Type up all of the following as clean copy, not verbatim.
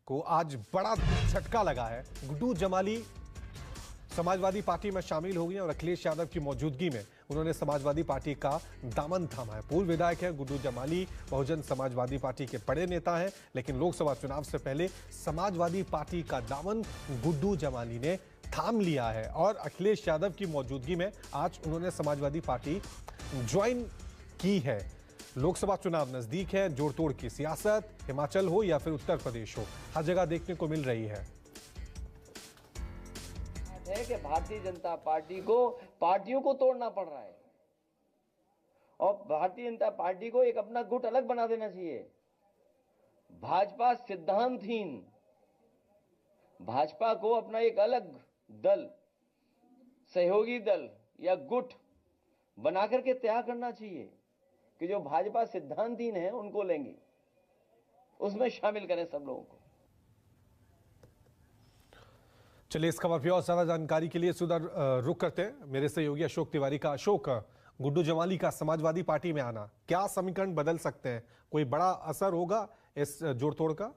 को आज बड़ा झटका लगा है। गुड्डू जमाली समाजवादी पार्टी में शामिल हो गई और अखिलेश यादव की मौजूदगी में उन्होंने समाजवादी पार्टी का दामन थामा है। पूर्व विधायक है गुड्डू जमाली, बहुजन समाजवादी पार्टी के बड़े नेता हैं, लेकिन लोकसभा चुनाव से पहले समाजवादी पार्टी का दामन गुड्डू जमाली ने थाम लिया है और अखिलेश यादव की मौजूदगी में आज उन्होंने समाजवादी पार्टी ज्वाइन की है। लोकसभा चुनाव नजदीक है, जोड़ तोड़ की सियासत हिमाचल हो या फिर उत्तर प्रदेश हो, हर जगह देखने को मिल रही है कि भारतीय जनता पार्टी को पार्टियों को तोड़ना पड़ रहा है और भारतीय जनता पार्टी को एक अपना गुट अलग बना देना चाहिए। भाजपा सिद्धांतहीन, भाजपा को अपना एक अलग दल, सहयोगी दल या गुट बना करके तैयार करना चाहिए कि जो भाजपा सिद्धांतहीन है उनको लेंगे, उसमें शामिल करें सब लोगों को। चलिए इस खबर पर और ज्यादा जानकारी के लिए सुधर रुक करते हैं मेरे सहयोगी अशोक तिवारी का। अशोक, गुड्डू जमाली का समाजवादी पार्टी में आना क्या समीकरण बदल सकते हैं? कोई बड़ा असर होगा इस जोड़ तोड़ का?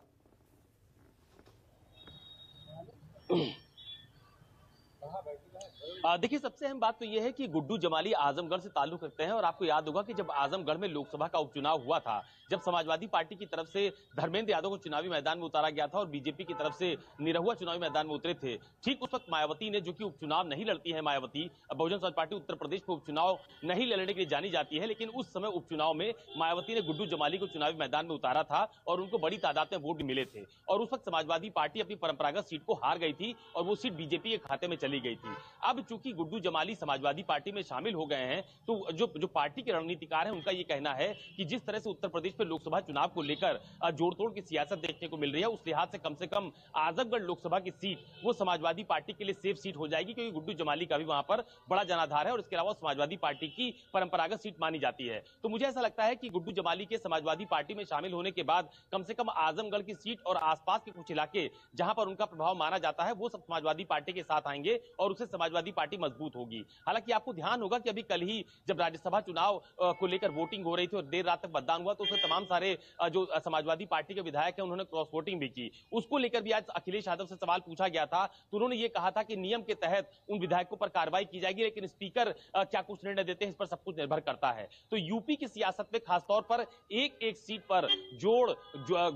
देखिए, सबसे अहम बात तो यह है कि गुड्डू जमाली आजमगढ़ से ताल्लुक रखते हैं और आपको याद होगा कि जब आजमगढ़ में लोकसभा का उपचुनाव हुआ था, जब समाजवादी पार्टी की तरफ से धर्मेंद्र यादव को चुनावी मैदान में उतारा गया था और बीजेपी की तरफ से निरहुआ चुनावी मैदान में उतरे थे, ठीक उस वक्त मायावती ने, जो कि उपचुनाव नहीं लड़ती है, मायावती बहुजन समाज पार्टी उत्तर प्रदेश में उपचुनाव नहीं लड़ने के लिए जानी जाती है, लेकिन उस समय उपचुनाव में मायावती ने गुड्डू जमाली को चुनावी मैदान में उतारा था और उनको बड़ी तादाद में वोट मिले थे और उस वक्त समाजवादी पार्टी अपनी परंपरागत सीट को हार गई थी और वो सीट बीजेपी के खाते में चली गई थी। अब चूंकि गुड्डू जमाली समाजवादी पार्टी में शामिल हो गए हैं, तो जो पार्टी के रणनीतिकार हैं उनका यह कहना है कि जिस तरह से उत्तर प्रदेश में लोकसभा चुनाव को लेकर जोड़तोड़ की सियासत देखने को मिल रही है, उस लिहाज से कम आजमगढ़ लोकसभा की सीट वो समाजवादी पार्टी के लिए सेफ सीट हो जाएगी, क्योंकि गुड्डू जमाली का भी वहां पर बड़ा जनाधार है और इसके अलावा समाजवादी पार्टी की परंपरागत सीट मानी जाती है। तो मुझे ऐसा लगता है कि गुड्डू जमाली के समाजवादी पार्टी में शामिल होने के बाद कम से कम आजमगढ़ की सीट और आसपास के कुछ इलाके जहां पर उनका प्रभाव माना जाता है, वो सब समाजवादी पार्टी के साथ आएंगे और उससे समाजवादी पार्टी मजबूत होगी। हालांकि आपको ध्यान होगा कि अभी कल ही जब राज्यसभा चुनाव को लेकर वोटिंग हो रही थी और देर रात तक मतदान हुआ, तो उसमें तमाम सारे जो समाजवादी पार्टी के विधायक हैं उन्होंने क्रॉस वोटिंग भी की। उसको लेकर भी आज अखिलेश यादव से सवाल पूछा गया था, तो उन्होंने ये कहा था कि नियम के तहत उन विधायकों पर कार्रवाई की जाएगी, लेकिन स्पीकर क्या कुछ निर्णय देते हैं इस पर सब कुछ निर्भर करता है। तो यूपी की सियासत में खासतौर पर एक एक सीट पर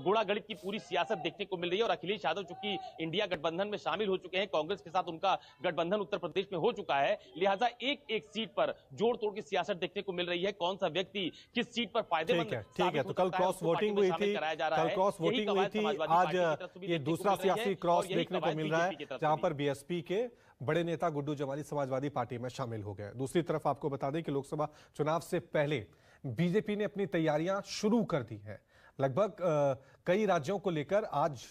गुणा गणित की पूरी सियासत देखने को मिल रही है और अखिलेश यादव चूंकि इंडिया गठबंधन में शामिल हो चुके हैं, कांग्रेस के साथ उनका गठबंधन उत्तर प्रदेश में हो चुका है, लिहाजा एक एक सीट पर जोड़ तोड़ की सियासत देखने को मिल रही है। कौन सा व्यक्ति किस सीट पर फायदेमंद है। ठीक है, तो कल क्रॉस वोटिंग हुई थी, आज ये दूसरा सियासी क्रॉस देखने को मिल रहा है जहां पर बीएसपी के बड़े नेता गुड्डू जमाली समाजवादी पार्टी में शामिल हो गए। दूसरी तरफ आपको बता दें कि लोकसभा चुनाव से पहले बीजेपी ने अपनी तैयारियां शुरू कर दी हैं। लगभग कई राज्यों को लेकर आज